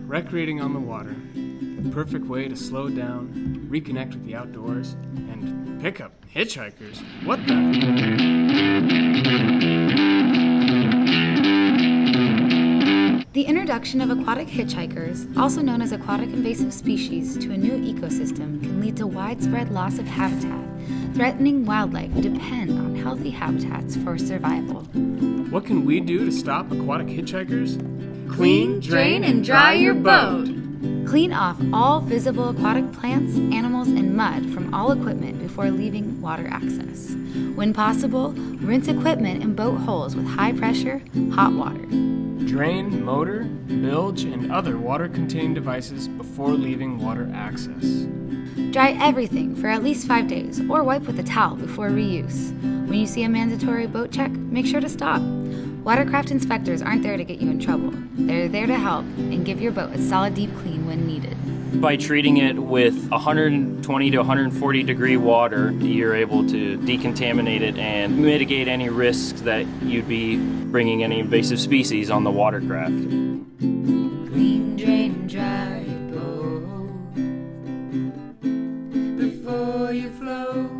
Recreating on the water. The perfect way to slow down, reconnect with the outdoors, and pick up hitchhikers. What the? The introduction of aquatic hitchhikers, also known as aquatic invasive species, to a new ecosystem can lead to widespread loss of habitat. Threatening wildlife depend on healthy habitats for survival. What can we do to stop aquatic hitchhikers? Clean, drain, and dry your boat. Clean off all visible aquatic plants, animals, and mud from all equipment before leaving water access. When possible, rinse equipment and boat holes with high pressure, hot water. Drain motor, bilge, and other water-containing devices before leaving water access. Dry everything for at least 5 days or wipe with a towel before reuse. When you see a mandatory boat check, make sure to stop. Watercraft inspectors aren't there to get you in trouble. They're there to help and give your boat a solid deep clean when needed. By treating it with 120 to 140 degree water, you're able to decontaminate it and mitigate any risks that you'd be bringing any invasive species on the watercraft. Clean, drain, and dry your boat before you float.